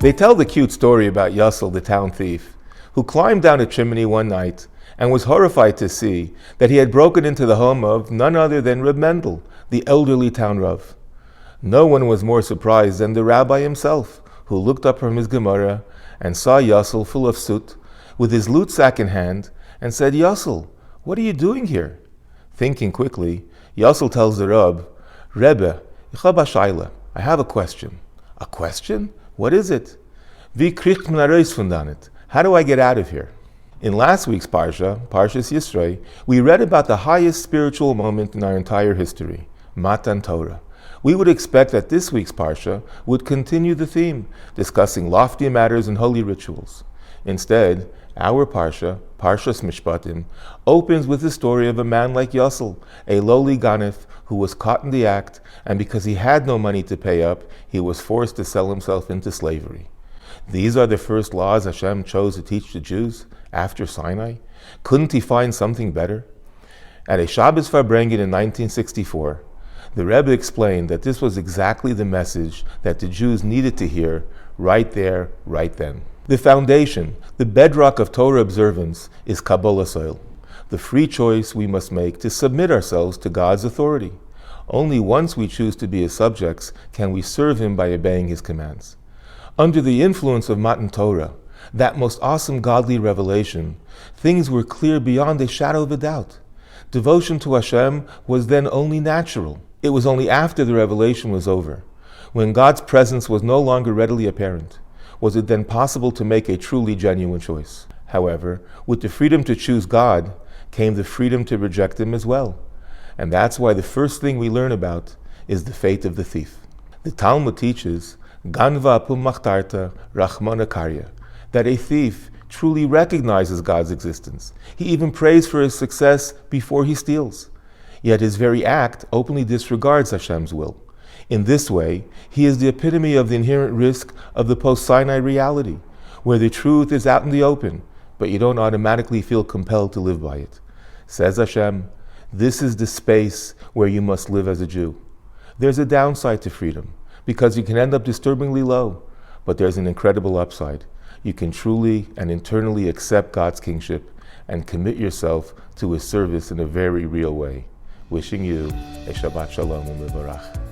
They tell the cute story about Yussel, the town thief, who climbed down a chimney one night and was horrified to see that he had broken into the home of none other than Reb Mendel, the elderly town Rav. No one was more surprised than the rabbi himself, who looked up from his Gemara and saw Yussel full of soot, with his loot sack in hand, and said, "Yussel, what are you doing here?" Thinking quickly, Yussel tells the Reb, "Rebbe, ich hab a shaila. I have a question." "A question? What is it?" "Wie kriegt man heraus von danet? How do I get out of here?" In last week's Parsha, Parshas Yisroi, we read about the highest spiritual moment in our entire history, Matan Torah. We would expect that this week's Parsha would continue the theme, discussing lofty matters and holy rituals. Instead, our Parsha, Parshas Mishpatim, opens with the story of a man like Yussel, a lowly ganef who was caught in the act, and because he had no money to pay up, he was forced to sell himself into slavery. These are the first laws Hashem chose to teach the Jews after Sinai. Couldn't he find something better? At a Shabbos Farbrengen in 1964, the Rebbe explained that this was exactly the message that the Jews needed to hear right there, right then. The foundation, the bedrock of Torah observance, is Kabbalah soil, the free choice we must make to submit ourselves to God's authority. Only once we choose to be His subjects can we serve Him by obeying His commands. Under the influence of Matan Torah, that most awesome godly revelation, things were clear beyond a shadow of a doubt. Devotion to Hashem was then only natural. It was only after the revelation was over, when God's presence was no longer readily apparent, was it then possible to make a truly genuine choice. However, with the freedom to choose God came the freedom to reject Him as well. And that's why the first thing we learn about is the fate of the thief. The Talmud teaches, Ganva apum machtarta rachmana karya, that a thief truly recognizes God's existence. He even prays for his success before he steals. Yet his very act openly disregards Hashem's will. In this way, he is the epitome of the inherent risk of the post-Sinai reality, where the truth is out in the open, but you don't automatically feel compelled to live by it. Says Hashem, this is the space where you must live as a Jew. There's a downside to freedom, because you can end up disturbingly low, but there's an incredible upside. You can truly and internally accept God's kingship and commit yourself to His service in a very real way. Wishing you a Shabbat Shalom and Mevorach.